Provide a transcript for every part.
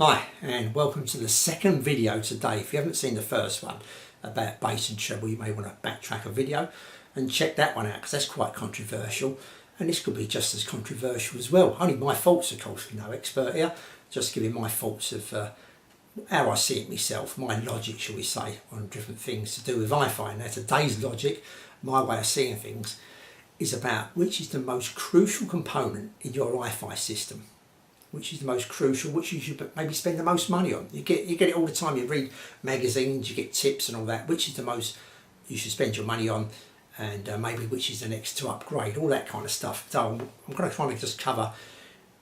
Hi and welcome to the second video today. If you haven't seen the first one about bass and treble, you may want to backtrack a video and check that one out because that's quite controversial, and this could be just as controversial as well. Only my faults, of course, I'm no expert here, just giving my faults of how I see it myself, my logic, shall we say, on different things to do with HiFi. Now today's logic, my way of seeing things, is about which is the most crucial component in your HiFi system. Which is the most crucial, which you should maybe spend the most money on. You get it all the time, you read magazines, you get tips and all that. Which is the most you should spend your money on, and maybe which is the next to upgrade, all that kind of stuff. So I'm going to try and just cover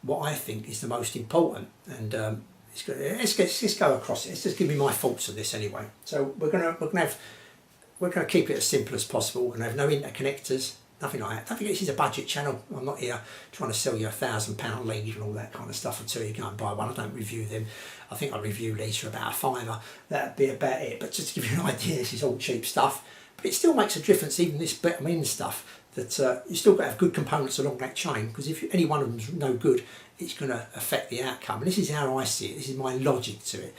what I think is the most important, and let's go across it. Let's just give me my thoughts on this anyway. So we're going to keep it as simple as possible. We're going to have no interconnectors. Nothing like that. Don't forget, this is a budget channel. I'm not here trying to sell you £1,000 lead and all that kind of stuff until you go and buy one. I don't review them. I think I review leads for about £5. That'd be about it. But just to give you an idea, this is all cheap stuff. But it still makes a difference, even this bottom-in stuff, that you still got to have good components along that chain, because if any one of them's no good, it's going to affect the outcome. And this is how I see it. This is my logic to it.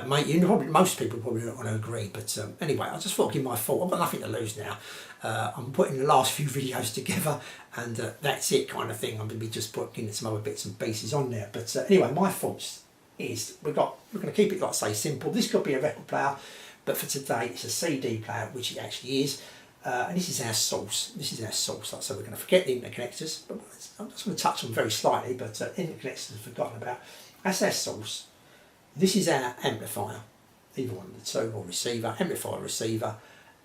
Most people probably don't want to agree, but anyway, I just thought I'd give my thought. I've got nothing to lose now. I'm putting the last few videos together, and that's it, kind of thing. I'm going to be just putting some other bits and pieces on there. But anyway, my thoughts is we're going to keep it, like I say, simple. This could be a record player, but for today it's a CD player, which it actually is. And this is our source. This is our source. So we're going to forget the interconnectors. But I'm just going to touch on very slightly, but interconnectors are forgotten about. That's our source. This is our amplifier, either one of the two, or receiver, amplifier, receiver,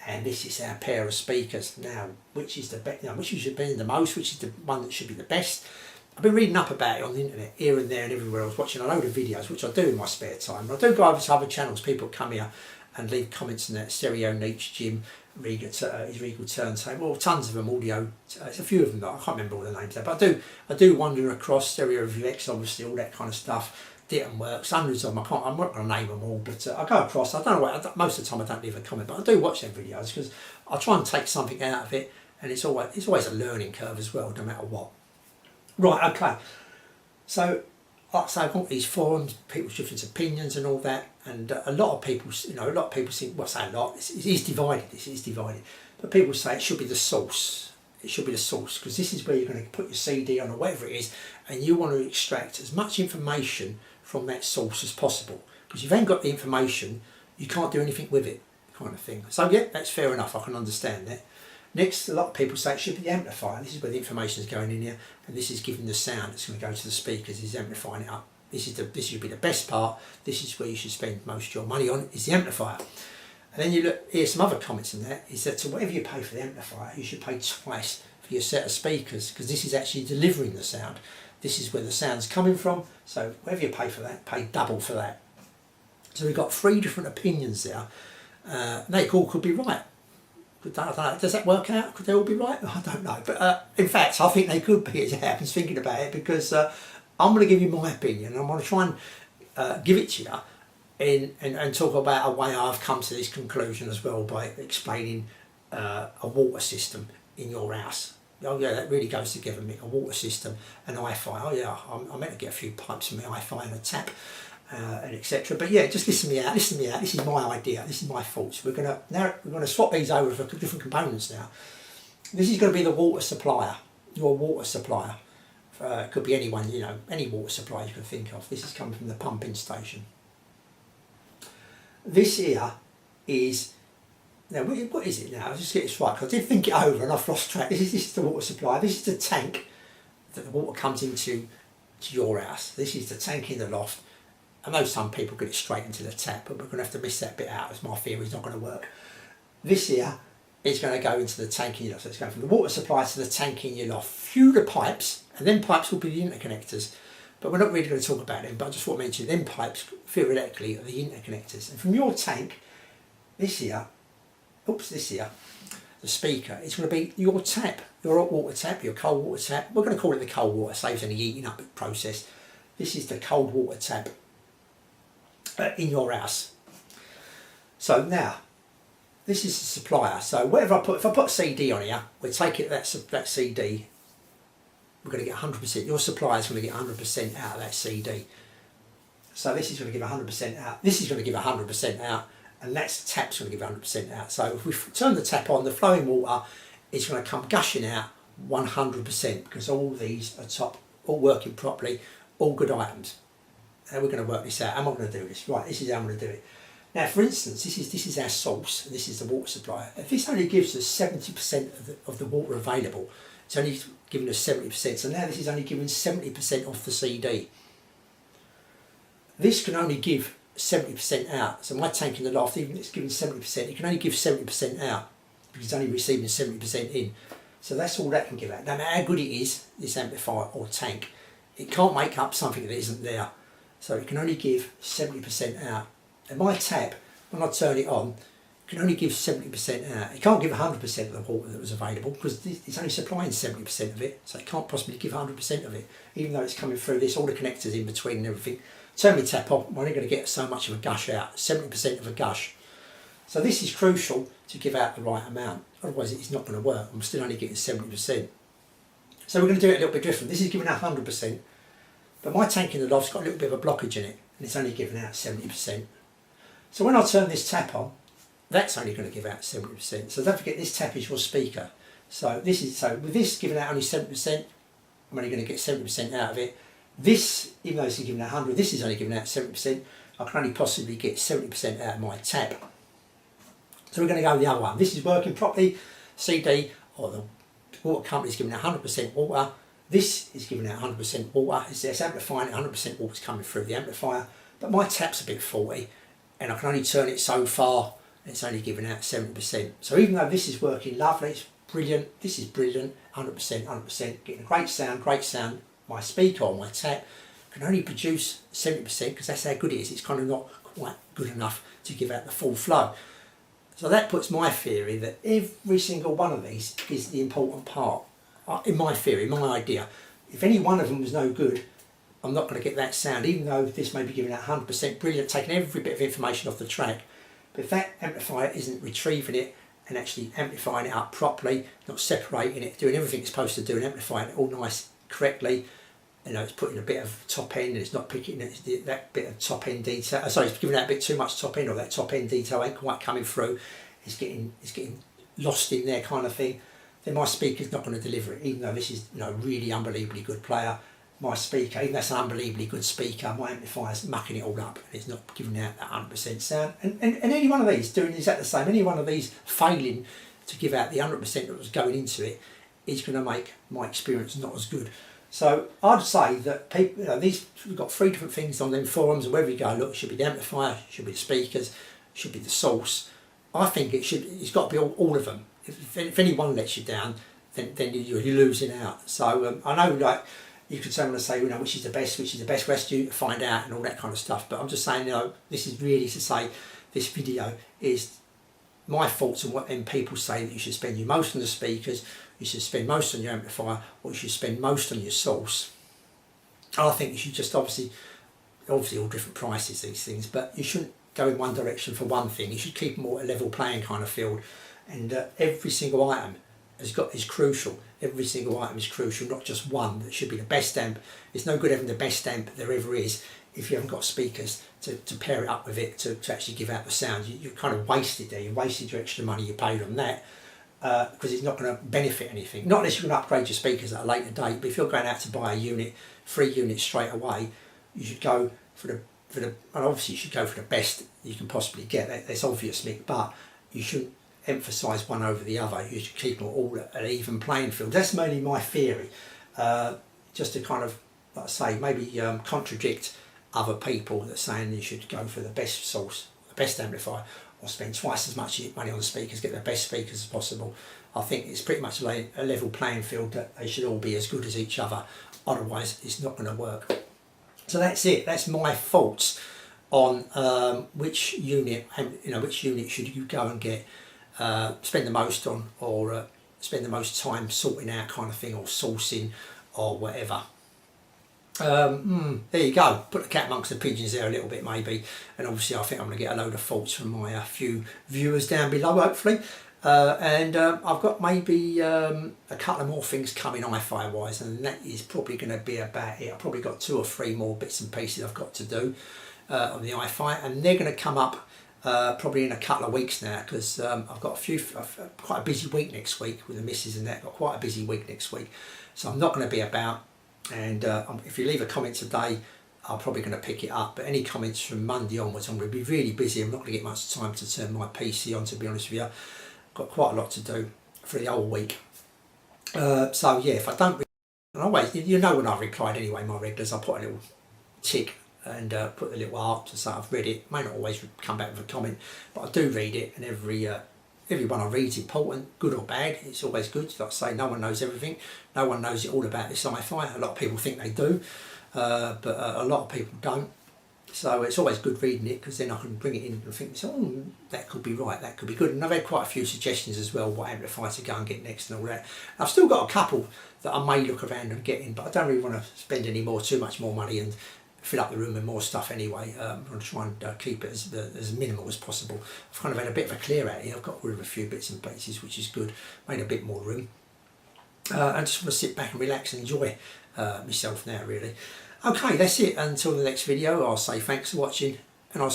and this is our pair of speakers. Now, which is the best? Which you should be the most? Which is the one that should be the best? I've been reading up about it on the internet, here and there and everywhere. I was watching a load of videos, which I do in my spare time. I do go over to other channels. People come here and leave comments on that. Stereo Niche, Jim, his Regal Turntable, tons of them, audio. There's a few of them that I can't remember all the names there, but I do wander across Stereo Review X, obviously, all that kind of stuff. Ditton Works, hundreds of them. I'm not going to name them all, but I go across. I don't know most of the time I don't leave a comment, but I do watch them videos because I try and take something out of it, and it's always a learning curve as well, no matter what. Right, okay. So, like I say, I've got these forums, people's different opinions and all that, and a lot of people think, well, I say a lot, it is divided. This is divided, but people say it should be the source. It should be the source, because this is where you're going to put your CD on or whatever it is, and you want to extract as much information from that source as possible, because if you ain't got the information, you can't do anything with it, kind of thing. So yeah, that's fair enough. I can understand that. Next, a lot of people say it should be the amplifier. This is where the information is going in here, and this is giving the sound that's going to go to the speakers. Is amplifying it up. This should be the best part. This is where you should spend most of your money on, is the amplifier. And then you look, here's some other comments in there, is that whatever you pay for the amplifier, you should pay twice for your set of speakers, because this is actually delivering the sound. This is where the sound's coming from, so whatever you pay for that, pay double for that. So we've got three different opinions there. They all could be right. I don't know, does that work out? Could they all be right? I don't know, but in fact I think they could be, as it happens, thinking about it, because I'm going to give you my opinion. I'm going to try and give it to you and talk about a way I've come to this conclusion as well, by explaining a water system in your house. Oh yeah, that really goes together, Mick. A water system, an HiFi. Oh yeah, I meant to get a few pipes from my HiFi and a tap, and etc. But yeah, just listen me out. This is my idea. This is my thoughts. We're gonna swap these over for different components now. This is going to be the water supplier. Your water supplier. It could be anyone, any water supply you can think of. This is coming from the pumping station. This here is. Now, what is it now? I'll just get this right, because I did think it over and I've lost track. This is the water supply. This is the tank that the water comes into your house. This is the tank in the loft. I know some people get it straight into the tap, but we're going to have to miss that bit out, as my theory is not going to work. This here is going to go into the tank in your loft. So it's going from the water supply to the tank in your loft. Through the pipes, and then pipes will be the interconnectors. But we're not really going to talk about them, but I just want to mention them pipes, theoretically, are the interconnectors. And from your tank, this here, the speaker, it's going to be your tap, your hot water tap, your cold water tap. We're going to call it the cold water, saves any heating up process. This is the cold water tap in your house. So now, this is the supplier. So whatever if I put a CD on here, we'll take it that CD, we're going to get 100%. Your supplier is going to get 100% out of that CD. So this is going to give 100% out, this is going to give 100% out, and that tap's going to give 100% out. So if we turn the tap on, the flowing water is going to come gushing out 100%, because all these are all working properly, all good items. How we're going to work this out. How am I going to do this? Right, this is how I'm going to do it. Now, for instance, this is our source, and this is the water supply. If this only gives us 70% of the water available, it's only giving us 70%. So now this is only giving 70% off the CD. This can only give 70% out. So my tank in the loft, even if it's giving 70%, it can only give 70% out, because it's only receiving 70% in. So that's all that can give out. No matter how good it is, this amplifier or tank, it can't make up something that isn't there. So it can only give 70% out. And my tap, when I turn it on, can only give 70% out. It can't give 100% of the water that was available, because it's only supplying 70% of it, so it can't possibly give 100% of it, even though it's coming through this, all the connectors in between and everything. Turn my tap on, I'm only going to get so much of a gush out, 70% of a gush. So this is crucial to give out the right amount, otherwise it's not going to work. I'm still only getting 70%. So we're going to do it a little bit different. This is giving out 100%, but my tank in the loft's got a little bit of a blockage in it, and it's only giving out 70%. So when I turn this tap on, that's only going to give out 70%. So don't forget, this tap is your speaker. So with this giving out only 70%, I'm only going to get 70% out of it. This, even though this is giving out 100, this is only giving out 70%. I can only possibly get 70% out of my tap. So we're going to go with the other one. This is working properly. CD, or the water company, is giving out 100% water. This is giving out 100% water. It's amplifying it, 100% water's coming through the amplifier. But my tap's a bit faulty, and I can only turn it so far, and it's only giving out 70%. So even though this is working lovely, it's brilliant, this is brilliant, 100%, 100%, getting a great sound, my speaker or my tap can only produce 70%, because that's how good it is. It's kind of not quite good enough to give out the full flow. So that puts my theory that every single one of these is the important part. In my theory, my idea, if any one of them was no good, I'm not going to get that sound, even though this may be giving out 100% brilliant, taking every bit of information off the track. But if that amplifier isn't retrieving it and actually amplifying it up properly, not separating it, doing everything it's supposed to do and amplifying it all nice, correctly, you know, it's putting a bit of top end and it's not picking that bit of top end detail. Sorry, it's giving out a bit too much top end, or that top end detail ain't quite coming through. It's getting lost in there, kind of thing. Then my speaker's not going to deliver it, even though this is, you know, really unbelievably good player. My speaker, even though that's an unbelievably good speaker, my amplifier's mucking it all up, and it's not giving out that 100% sound. And any one of these doing exactly the same, any one of these failing to give out the 100% that was going into it, is going to make my experience not as good. So I'd say that people, you know, we've got 3 different things on them forums, and wherever you go, look, it should be the amplifier, it should be the speakers, it should be the source. I think it's got to be all of them. If any one lets you down, then you're losing out. So I know, like, you could someone say, you know, which is the best rescue to find out and all that kind of stuff. But I'm just saying, you know, this is really to say this video is my thoughts on what people say, that you should spend your most on the speakers, you should spend most on your amplifier, or you should spend most on your source. I think you should just obviously all different prices, these things, but you shouldn't go in one direction for one thing. You should keep them all a level playing kind of field, and every single item is crucial. Every single item is crucial, not just one that should be the best amp. It's no good having the best amp there ever is if you haven't got speakers to pair it up with it to actually give out the sound. You're kind of wasted there. You wasted your extra money you paid on that, because it's not going to benefit anything. Not unless you're going to upgrade your speakers at a later date. But if you're going out to buy a unit, 3 units straight away, you should go for the and obviously you should go for the best you can possibly get. That's obvious, Mick, but you shouldn't emphasise one over the other. You should keep them all at an even playing field. That's mainly my theory, just to kind of, like I say, maybe contradict other people that are saying you should go for the best source, the best amplifier, or spend twice as much money on the speakers, get the best speakers as possible. I think it's pretty much a level playing field, that they should all be as good as each other. Otherwise, it's not going to work. So that's it. That's my thoughts on which unit should you go and get, spend the most on, or spend the most time sorting out, kind of thing, or sourcing, or whatever. There you go. Put the cat amongst the pigeons there a little bit, maybe. And obviously I think I'm going to get a load of thoughts from my few viewers down below, hopefully. And I've got maybe a couple of more things coming HiFi wise, and that is probably going to be about it. I've probably got 2 or 3 more bits and pieces I've got to do. on the HiFi, and they're going to come up probably in a couple of weeks now, because I've got quite a busy week next week with the missus and that. I've got quite a busy week next week, so I'm not going to be about. And if you leave a comment today, I'm probably going to pick it up. But any comments from Monday onwards, I'm going to be really busy. I'm not going to get much time to turn my PC on, to be honest with you. I've got quite a lot to do for the whole week. So yeah, if I don't, and always, you know, when I've replied anyway, my regulars, I put a little tick and put a little heart to say I've read it. May not always come back with a comment, but I do read it, and everyone I read is important, good or bad. It's always good. Like I say, no one knows everything. No one knows it all about this HiFi. A lot of people think they do, but a lot of people don't. So it's always good reading it, because then I can bring it in and think, oh, that could be right, that could be good. And I've had quite a few suggestions as well, what amplifier to go and get next and all that. I've still got a couple that I may look around and get in, but I don't really want to spend too much more money and fill up the room with more stuff anyway. I'm going to try and keep it as minimal as possible. I've kind of had a bit of a clear out here. I've got rid of a few bits and pieces, which is good. Made a bit more room. I just want to sit back and relax and enjoy myself now, really. Okay, that's it. Until the next video, I'll say thanks for watching, and I'll